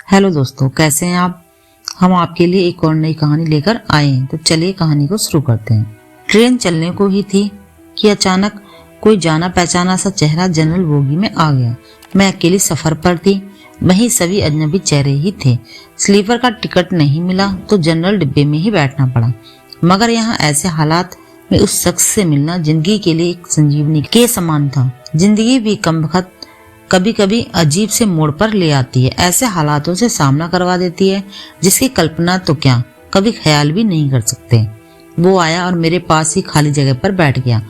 Hello दोस्तों, कैसे हैं आप। हम आपके लिए एक और नई कहानी लेकर आए हैं, तो चलिए कहानी को शुरू करते हैं। ट्रेन चलने को ही थी कि अचानक कोई जाना पहचाना सा चेहरा जनरल बोगी में आ गया। मैं अकेली सफर पर थी, वहीं सभी अजनबी चेहरे ही थे। स्लीपर का टिकट नहीं मिला तो जनरल डिब्बे में ही बैठना पड़ा। मगर यहाँ ऐसे हालात में उस शख्स से मिलना जिंदगी के लिए एक संजीवनी के समान था। जिंदगी भी कम वक्त कभी कभी अजीब से मोड़ पर ले आती है, ऐसे हालातों से सामना करवा देती है जिसकी कल्पना तो क्या कभी ख्याल भी नहीं कर सकते। वो आया और मेरे पास ही खाली जगह पर बैठ गया।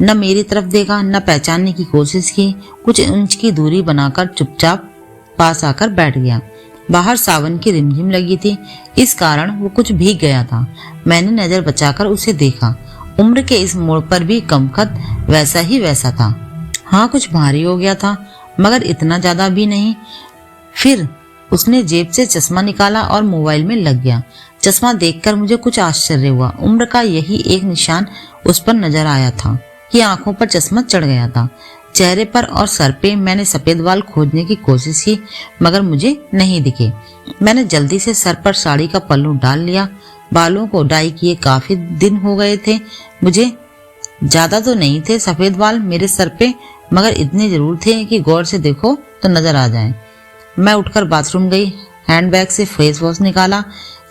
न मेरी तरफ देखा, न पहचानने की कोशिश की। कुछ इंच की दूरी बनाकर चुपचाप पास आकर बैठ गया। बाहर सावन की रिमझिम लगी थी, इस कारण वो कुछ भीग गया था। मैंने नजर बचाकर उसे देखा। उम्र के इस मोड़ पर भी कमकद वैसा ही वैसा था। हाँ, कुछ भारी हो गया था मगर इतना ज्यादा भी नहीं। फिर उसने जेब से चश्मा निकाला और मोबाइल में लग गया। चश्मा देखकर मुझे कुछ आश्चर्य हुआ। उम्र का यही एक निशान उस पर नजर आया था कि आंखों पर चश्मा चढ़ गया था। चेहरे पर और सर पे मैंने सफेद बाल खोजने की कोशिश की मगर मुझे नहीं दिखे। मैंने जल्दी से सर पर साड़ी का पल्लू डाल लिया। बालों को डाई किए काफी दिन हो गए थे। मुझे ज्यादा तो नहीं थे सफेद बाल मेरे सर पे, मगर इतने जरूर थे कि गौर से देखो तो नजर आ जाए। मैं उठकर बाथरूम गई, हैंडबैग से फेस वॉश निकाला,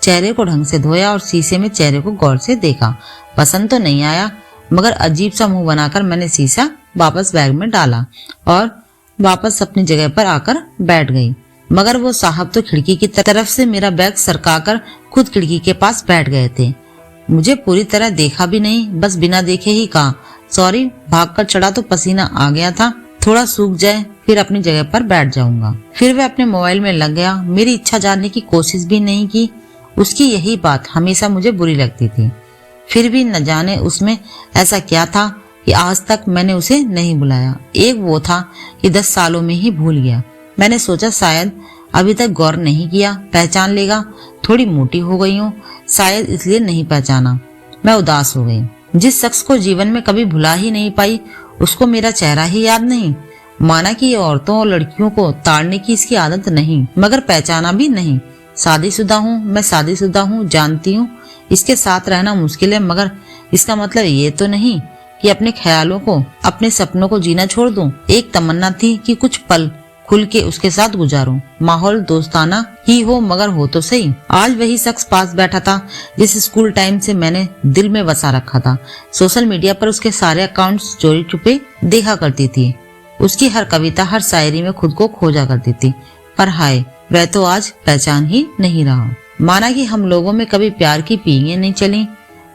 चेहरे को ढंग से धोया और शीशे में चेहरे को गौर से देखा। पसंद तो नहीं आया मगर अजीब सा मुंह बनाकर मैंने शीशा वापस बैग में डाला और वापस अपनी जगह पर आकर बैठ गई। मगर वो साहब तो खिड़की की तरफ से मेरा बैग सरकाकर खुद खिड़की के पास बैठ गए थे। मुझे पूरी तरह देखा भी नहीं, बस बिना देखे ही कहा सॉरी। भागकर चढ़ा तो पसीना आ गया था, थोड़ा सूख जाए फिर अपनी जगह पर बैठ जाऊंगा। फिर वह अपने मोबाइल में लग गया। मेरी इच्छा जानने की कोशिश भी नहीं की। उसकी यही बात हमेशा मुझे बुरी लगती थी। फिर भी न जाने उसमें ऐसा क्या था कि आज तक मैंने उसे नहीं बुलाया। एक वो था कि 10 सालों में ही भूल गया। मैंने सोचा शायद अभी तक गौर नहीं किया, पहचान लेगा। थोड़ी मोटी हो गई हूँ, शायद इसलिए नहीं पहचाना। मैं उदास हो गई। जिस शख्स को जीवन में कभी भुला ही नहीं पाई उसको मेरा चेहरा ही याद नहीं। माना कि ये औरतों और लड़कियों को ताड़ने की इसकी आदत नहीं, मगर पहचाना भी नहीं। शादीशुदा हूँ, मैं शादीशुदा हूँ, जानती हूँ इसके साथ रहना मुश्किल है, मगर इसका मतलब ये तो नहीं कि अपने ख्यालों को, अपने सपनों को जीना छोड़ दूं। एक तमन्ना थी कि कुछ पल खुल के उसके साथ गुजारूं। माहौल दोस्ताना ही हो मगर हो तो सही। आज वही शख्स पास बैठा था जिस स्कूल टाइम से मैंने दिल में बसा रखा था। सोशल मीडिया पर उसके सारे अकाउंट्स चोरी छुपे देखा करती थी। उसकी हर कविता, हर शायरी में खुद को खोजा करती थी। पर हाय, वह तो आज पहचान ही नहीं रहा। माना कि हम लोगों में कभी प्यार की पींगें नहीं चली,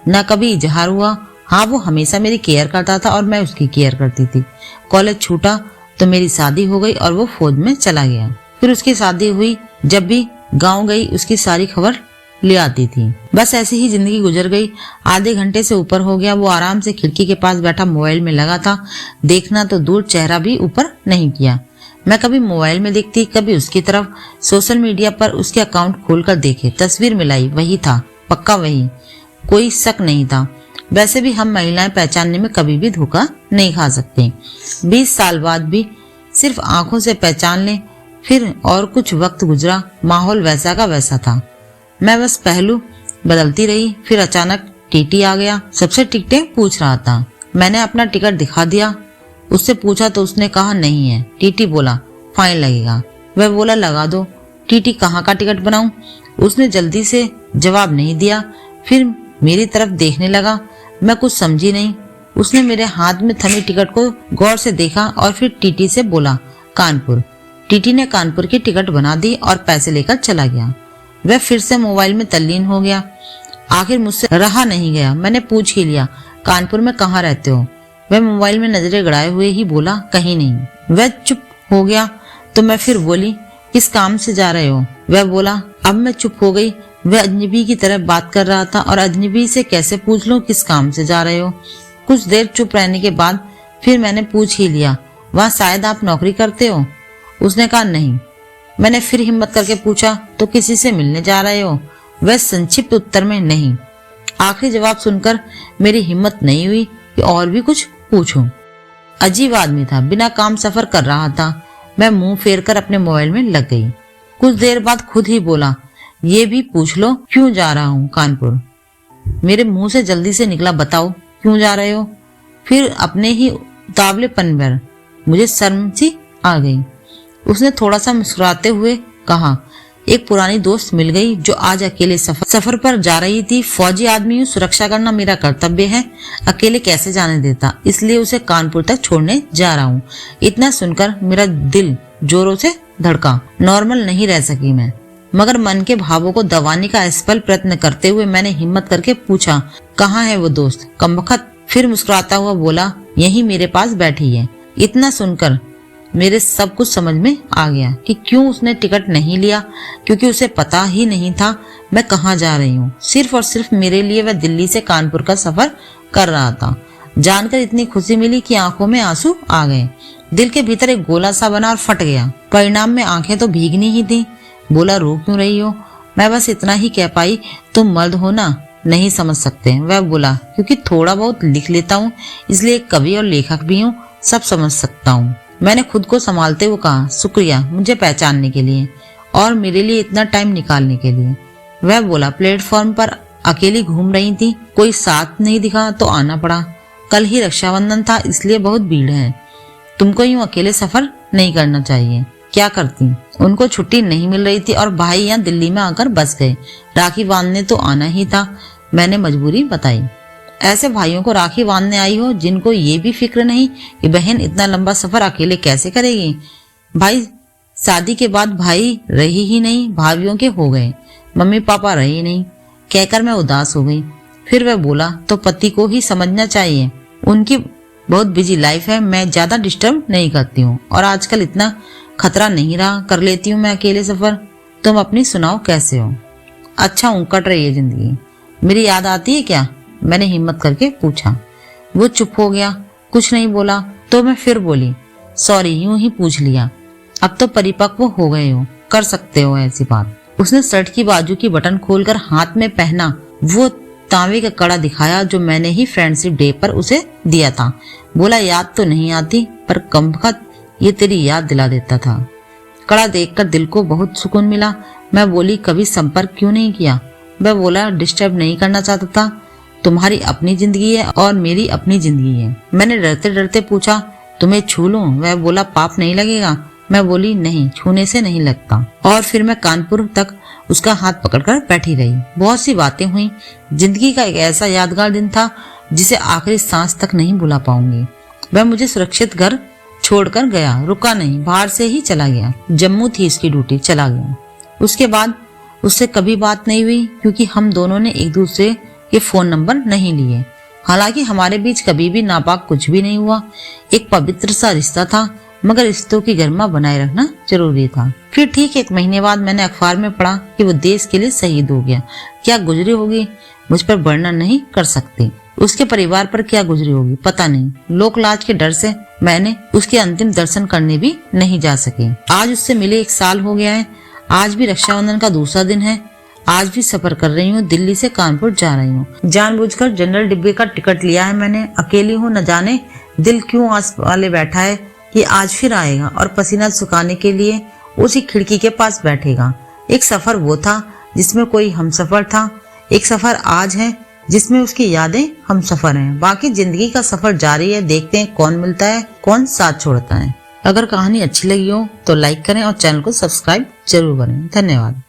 न कभी इजहार हुआ। हाँ, वो हमेशा मेरी केयर करता था और मैं उसकी केयर करती थी। कॉलेज छूटा तो मेरी शादी हो गई और वो फौज में चला गया। फिर उसकी शादी हुई, जब भी गांव गई उसकी सारी खबर ले आती थी। बस ऐसे ही जिंदगी गुजर गई। आधे घंटे से ऊपर हो गया। वो आराम से खिड़की के पास बैठा मोबाइल में लगा था। देखना तो दूर, चेहरा भी ऊपर नहीं किया। मैं कभी मोबाइल में देखती, कभी उसकी तरफ। सोशल मीडिया पर उसके अकाउंट खोलकर देखे, तस्वीर मिलाई, वही था, पक्का वही, कोई शक नहीं था। वैसे भी हम महिलाएं पहचानने में कभी भी धोखा नहीं खा सकते। 20 साल बाद भी सिर्फ आंखों से पहचान ले। फिर और कुछ वक्त गुजरा, माहौल वैसा का वैसा था। मैं बस पहलू बदलती रही। फिर अचानक टीटी आ गया, सबसे टिकटें पूछ रहा था। मैंने अपना टिकट दिखा दिया। उससे पूछा तो उसने कहा नहीं है। टीटी बोला फाइन लगेगा। वह बोला लगा दो। टीटी कहाँ का टिकट बनाऊं? उसने जल्दी से जवाब नहीं दिया। फिर मेरी तरफ देखने लगा। मैं कुछ समझी नहीं। उसने मेरे हाथ में थमी टिकट को गौर से देखा और फिर टीटी से बोला कानपुर। टीटी ने कानपुर की टिकट बना दी और पैसे लेकर चला गया। वह फिर से मोबाइल में तल्लीन हो गया। आखिर मुझसे रहा नहीं गया। मैंने पूछ ही लिया कानपुर में कहाँ रहते हो? वह मोबाइल में नजरें गड़ाए हुए ही बोला कहीं नहीं। वह चुप हो गया तो मैं फिर बोली किस काम से जा रहे हो? वह बोला। अब मैं चुप हो गई। वह अजनबी की तरह बात कर रहा था और अजनबी से कैसे पूछ लूं किस काम से जा रहे हो। कुछ देर चुप रहने के बाद फिर मैंने पूछ ही लिया वहाँ शायद आप नौकरी करते हो? उसने कहा नहीं। मैंने फिर हिम्मत करके पूछा तो किसी से मिलने जा रहे हो? वह संक्षिप्त उत्तर में नहीं। आखिरी जवाब सुनकर मेरी हिम्मत नहीं हुई कि और भी कुछ पूछूं। अजीब आदमी था, बिना काम सफर कर रहा था। मैं मुंह फेर कर अपने मोबाइल में लग गई। कुछ देर बाद खुद ही बोला, ये भी पूछ लो क्यों जा रहा हूँ कानपुर। मेरे मुंह से जल्दी से निकला, बताओ क्यों जा रहे हो। फिर अपने ही उतावलेपन पर मुझे शर्म सी आ गई। उसने थोड़ा सा मुस्कुराते हुए कहा, एक पुरानी दोस्त मिल गई जो आज अकेले सफर पर जा रही थी। फौजी आदमी हूँ, सुरक्षा करना मेरा कर्तव्य है, अकेले कैसे जाने देता, इसलिए उसे कानपुर तक छोड़ने जा रहा हूँ। इतना सुनकर मेरा दिल जोरों से धड़का। नॉर्मल नहीं रह सकी मैं, मगर मन के भावों को दबाने का असफल प्रयत्न करते हुए मैंने हिम्मत करके पूछा, कहाँ है वो दोस्त कमबख्त। फिर मुस्कुराता हुआ बोला, यही मेरे पास बैठी है। इतना सुनकर मेरे सब कुछ समझ में आ गया कि क्यों उसने टिकट नहीं लिया, क्योंकि उसे पता ही नहीं था मैं कहाँ जा रही हूँ। सिर्फ और सिर्फ मेरे लिए वह दिल्ली से कानपुर का सफर कर रहा था। जानकर इतनी खुशी मिली कि आंखों में आंसू आ गए। दिल के भीतर एक गोला सा बना और फट गया। परिणाम में आंखें तो भीगनी ही थी। बोला, रो क्यों रही हो। मैं बस इतना ही कह पाई, तुम मर्द हो ना, नहीं समझ सकते। वह बोला, क्योंकि थोड़ा बहुत लिख लेता हूँ, इसलिए कवि और लेखक भी हूँ, सब समझ सकता हूँ। मैंने खुद को संभालते हुए कहा, शुक्रिया मुझे पहचानने के लिए और मेरे लिए इतना टाइम निकालने के लिए। वह बोला, प्लेटफॉर्म पर अकेली घूम रही थी, कोई साथ नहीं दिखा तो आना पड़ा। कल ही रक्षाबंधन था, इसलिए बहुत भीड़ है। तुमको यूं अकेले सफर नहीं करना चाहिए। क्या करती, उनको छुट्टी नहीं मिल रही थी और भाई यहाँ दिल्ली में आकर बस गए। राखी बांधने तो आना ही था, मैंने मजबूरी बताई। ऐसे भाइयों को राखी बांधने आई हो जिनको ये भी फिक्र नहीं कि बहन इतना लंबा सफर अकेले कैसे करेगी। भाई शादी के बाद भाई रही ही नहीं, भाभियों के हो गए, मम्मी पापा रहे नहीं, कहकर मैं उदास हो गई। फिर वह बोला, तो पति को ही समझना चाहिए, उनकी बहुत बिजी लाइफ है, मैं ज्यादा डिस्टर्ब नहीं करती हूँ और आजकल इतना खतरा नहीं रहा, कर लेती हूँ मैं अकेले सफर। तुम अपनी सुनाओ, कैसे हो। अच्छा हूँ, कट रही है जिंदगी। मेरी याद आती है क्या, मैंने हिम्मत करके पूछा। वो चुप हो गया, कुछ नहीं बोला। तो मैं फिर बोली, सॉरी, यूं ही पूछ लिया, अब तो परिपक्व हो गए हो, कर सकते हो ऐसी बात। उसने शर्ट की बाजू की बटन खोलकर हाथ में पहना वो तांबे का कड़ा दिखाया जो मैंने ही फ्रेंडशिप डे पर उसे दिया था। बोला, याद तो नहीं आती, पर कमबख्त ये तेरी याद दिला देता था। कड़ा देखकर दिल को बहुत सुकून मिला। मैं बोली, कभी संपर्क क्यों नहीं किया। वह बोला, डिस्टर्ब नहीं करना चाहता था, तुम्हारी अपनी जिंदगी है और मेरी अपनी जिंदगी है। मैंने डरते डरते पूछा, तुम्हें छू लूं। वह बोला, पाप नहीं लगेगा। मैं बोली, नहीं, छूने से नहीं लगता। और फिर मैं कानपुर तक उसका हाथ पकड़कर बैठी रही। बहुत सी बातें हुई। जिंदगी का एक ऐसा यादगार दिन था जिसे आखिरी सांस तक नहीं भुला पाऊंगी। वह मुझे सुरक्षित घर छोड़कर गया, रुका नहीं, बाहर से ही चला गया। जम्मू थी इसकी ड्यूटी, चला गया। उसके बाद उससे कभी बात नहीं हुई, क्योंकि हम दोनों ने एक दूसरे के फोन नंबर नहीं लिए। हालांकि हमारे बीच कभी भी नापाक कुछ भी नहीं हुआ। एक पवित्र सा रिश्ता था, मगर रिश्तों की गरिमा बनाए रखना जरूरी था। फिर ठीक 1 महीने बाद मैंने अखबार में पढ़ा कि वो देश के लिए शहीद हो गया। क्या गुजरी होगी मुझ पर वर्णन नहीं कर सकती। उसके परिवार पर क्या गुजरी होगी पता नहीं। लोक लाज के डर से मैंने उसके अंतिम दर्शन करने भी नहीं जा सकी। आज उससे मिले 1 साल हो गया है। आज भी रक्षाबंधन का दूसरा दिन है। आज भी सफर कर रही हूँ, दिल्ली से कानपुर जा रही हूँ। जानबूझकर जनरल डिब्बे का टिकट लिया है मैंने। अकेली हूँ, न जाने दिल क्यों आस वाले बैठा है कि आज फिर आएगा और पसीना सुखाने के लिए उसी खिड़की के पास बैठेगा। एक सफर वो था जिसमें कोई हमसफर था, एक सफर आज है जिसमें उसकी यादें हम सफर हैं। बाकी जिंदगी का सफर जारी है। देखते हैं कौन मिलता है, कौन साथ छोड़ता है। अगर कहानी अच्छी लगी हो तो लाइक करें और चैनल को सब्सक्राइब जरूर करें। धन्यवाद।